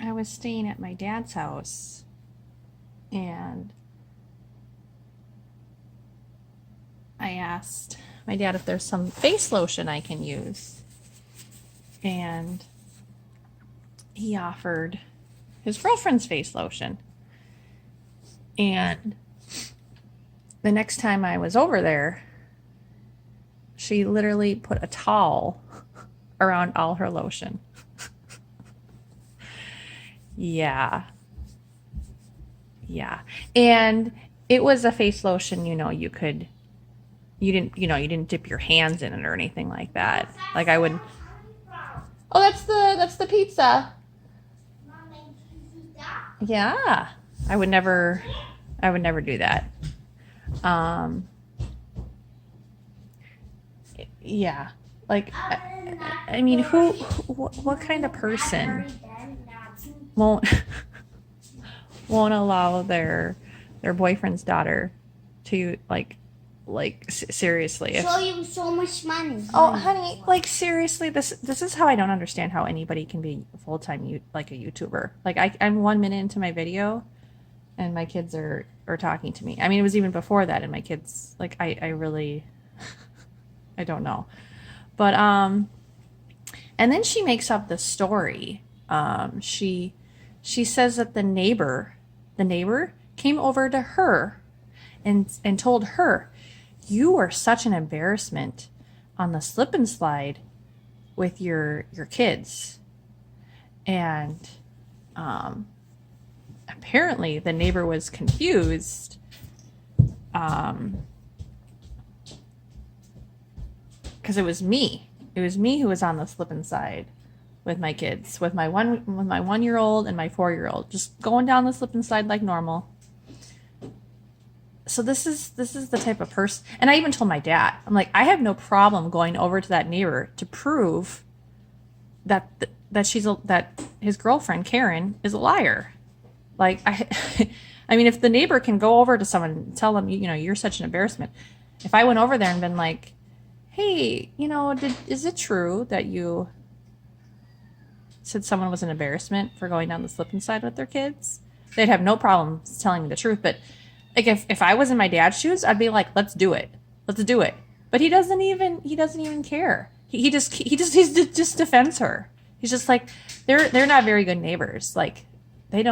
I was staying at my dad's house, and I asked my dad if there's some face lotion I can use. And he offered his girlfriend's face lotion. And the next time I was over there, she literally put a towel around all her lotion. Yeah. Yeah. And it was a face lotion, you didn't dip your hands in it or anything like that. Like I would. Oh, that's the pizza. Yeah. I would never do that. Yeah. Like, I mean, what kind of person won't allow their boyfriend's daughter to seriously? Show you so much money. Oh, honey, like seriously, this is how I don't understand how anybody can be full-time like a YouTuber. Like I'm 1 minute into my video, and my kids are talking to me. I mean, it was even before that, and my kids, like, I really, I don't know, but and then she makes up this story. She says that the neighbor came over to her and told her, "You were such an embarrassment on the slip and slide with your kids." And apparently the neighbor was confused because it was me. It was me who was on the slip and slide with my kids, with my 1-year-old and my 4-year-old, just going down the slip and slide like normal. So this is the type of person. And I even told my dad, I'm like, I have no problem going over to that neighbor to prove that his girlfriend Karen is a liar. Like I mean, if the neighbor can go over to someone and tell them, you're such an embarrassment. If I went over there and been like, "Hey, is it true that you said someone was an embarrassment for going down the slip and slide with their kids?" They'd have no problem telling me the truth. But like if I was in my dad's shoes, I'd be like, let's do it. But he doesn't even care. He just defends her. He's just like, they're not very good neighbors. Like they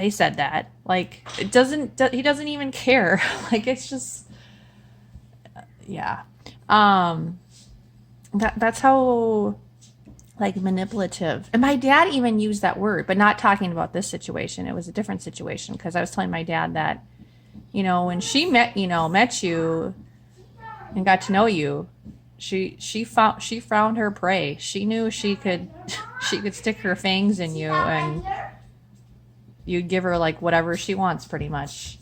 said that. Like he doesn't even care. Like it's just, yeah. That's how, like, manipulative. And my dad even used that word, but not talking about this situation. It was a different situation, because I was telling my dad that, when she met you and got to know you, she found her prey. She knew she could stick her fangs in you, and you'd give her like whatever she wants, pretty much.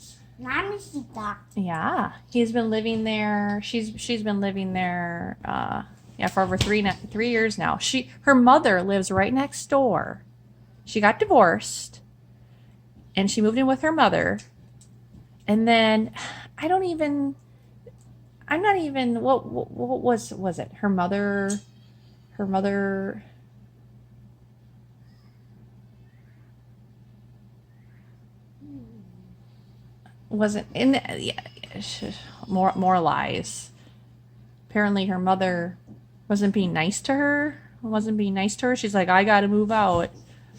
Yeah, he's been living there. She's been living there. For over 3 years now. Her mother lives right next door. She got divorced, and she moved in with her mother. And then what was it? Her mother wasn't in the, yeah, more lies. Apparently her mother wasn't being nice to her. She's like, I gotta move out.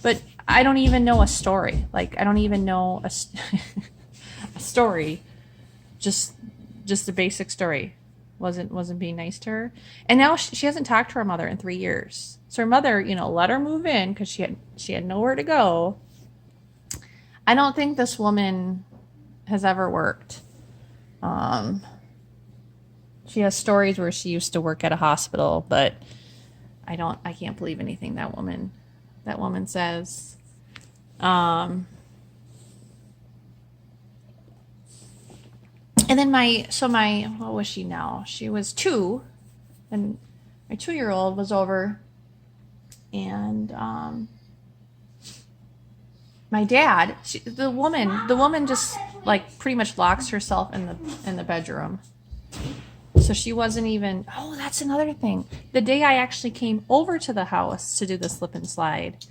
But I don't even know a story. Like, I don't even know a story. Just a basic story. Wasn't being nice to her. And now she hasn't talked to her mother in 3 years. So her mother, let her move in because she had nowhere to go. I don't think this woman has ever worked. She has stories where she used to work at a hospital, but I can't believe anything that woman says. And then what was she now? She was 2, and my 2-year-old was over, and my dad, the woman just like pretty much locks herself in the bedroom. So she wasn't even, oh, that's another thing. The day I actually came over to the house to do the slip and slide,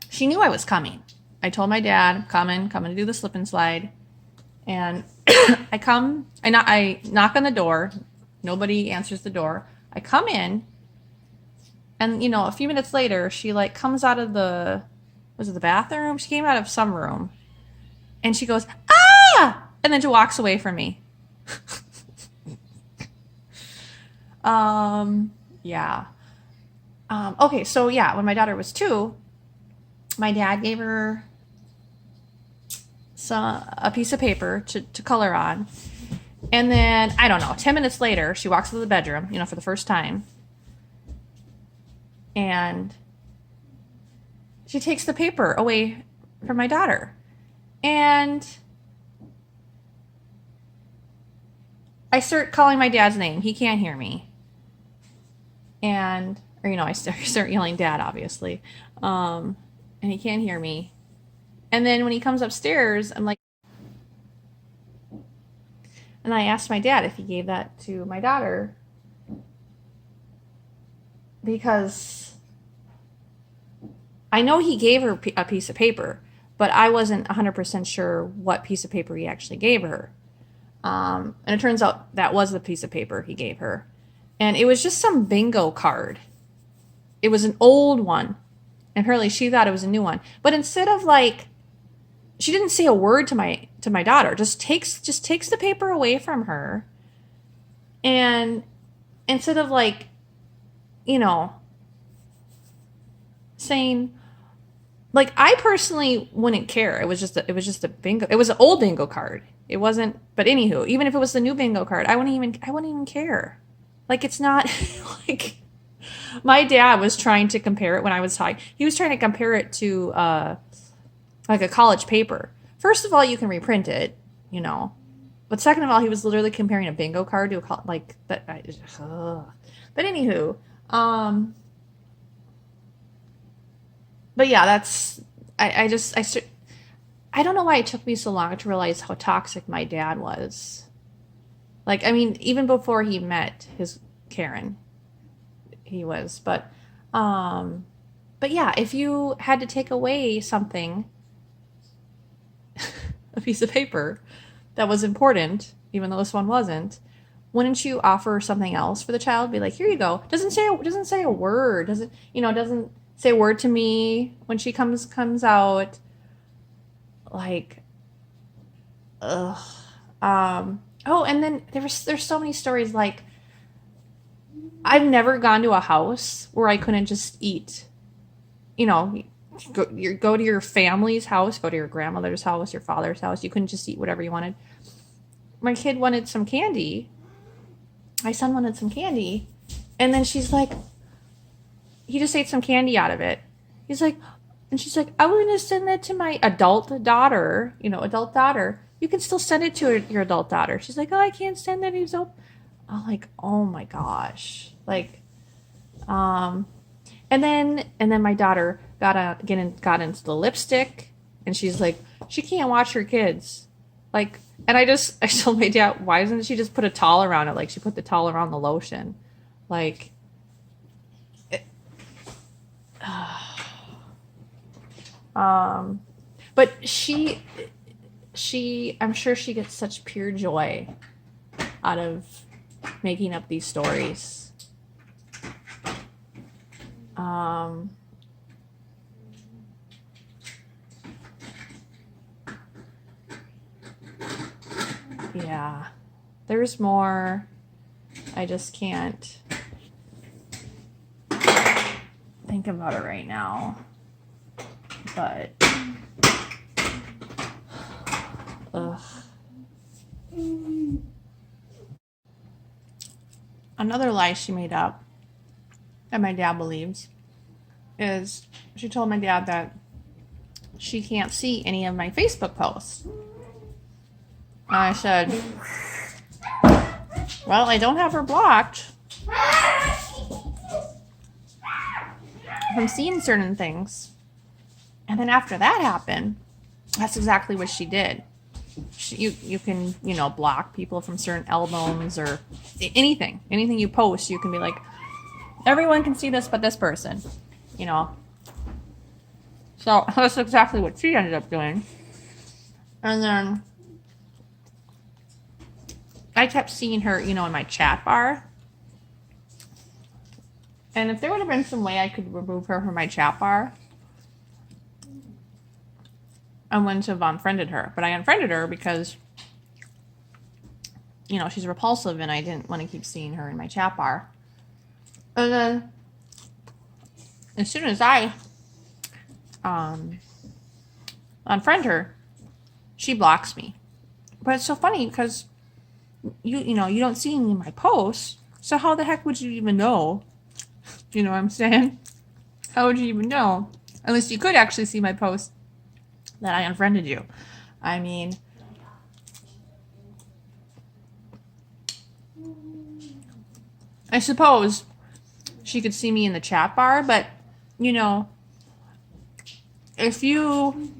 she knew I was coming. I told my dad, coming to do the slip and slide. And I knock on the door. Nobody answers the door. I come in, and a few minutes later, she like comes out of was it the bathroom? She came out of some room, and she goes, ah! And then she walks away from me. Yeah. Okay, so yeah, when my daughter was 2, my dad gave her a piece of paper to color on. And then, I don't know, 10 minutes later, she walks into the bedroom, for the first time. And she takes the paper away from my daughter. And I start calling my dad's name. He can't hear me. And, I start yelling dad, obviously. And he can't hear me. And then when he comes upstairs, I'm like, and I asked my dad if he gave that to my daughter, because I know he gave her a piece of paper, but I wasn't 100% sure what piece of paper he actually gave her. And it turns out that was the piece of paper he gave her. And it was just some bingo card. It was an old one. And apparently she thought it was a new one. But instead of she didn't say a word to my daughter, just takes the paper away from her. And instead of saying, I personally wouldn't care. It was just a bingo. It was an old bingo card. It wasn't, but anywho, even if it was the new bingo card, I wouldn't even care. It's not my dad was trying to compare it when I was talking. He was trying to compare it to a college paper. First of all, you can reprint it, But second of all, he was literally comparing a bingo card to a that. But anywho, but yeah, that's I don't know why it took me so long to realize how toxic my dad was. Even before he met his Karen, he was. But yeah, if you had to take away something, a piece of paper that was important, even though this one wasn't, wouldn't you offer something else for the child? Be like, here you go. Doesn't say a word. Doesn't say a word to me when she comes out. Ugh. Oh, and then there's so many stories. I've never gone to a house where I couldn't just eat. Go to your family's house, go to your grandmother's house, your father's house. You couldn't just eat whatever you wanted. My kid wanted some candy. My son wanted some candy. And then she's like, he just ate some candy out of it. He's like, and she's like, I was going to send that to my adult daughter. You can still send it to your adult daughter. She's like, oh, I can't send that. He's open. I'm like, oh my gosh. And then my daughter got into the lipstick, and she's like, she can't watch her kids. And I told my dad, why doesn't she just put a towel around it? She put the towel around the lotion. But she, I'm sure she gets such pure joy out of making up these stories. Yeah, there's more. I just can't think about it right now. But, ugh. Another lie she made up, that my dad believes, is she told my dad that she can't see any of my Facebook posts. And I said, well, I don't have her blocked from seeing certain things. And then after that happened, that's exactly what she did. You can, you know, block people from certain albums or anything you post. You can be like, everyone can see this but this person, you know. So that's exactly what she ended up doing. And then I kept seeing her, you know, in my chat bar. And if there would have been some way I could remove her from my chat bar, I wouldn't have unfriended her. But I unfriended her because, you know, she's repulsive and I didn't want to keep seeing her in my chat bar. And then as soon as I unfriend her, she blocks me. But it's so funny because you know, you don't see any of my posts, so how the heck would you even know? You know what I'm saying? How would you even know? Unless you could actually see my post that I unfriended you. I mean, I suppose she could see me in the chat bar, but, you know, if you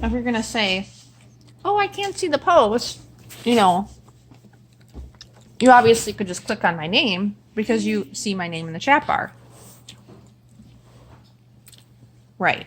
if you're gonna say, oh, I can't see the post, you know, you obviously could just click on my name because you see my name in the chat bar. Right.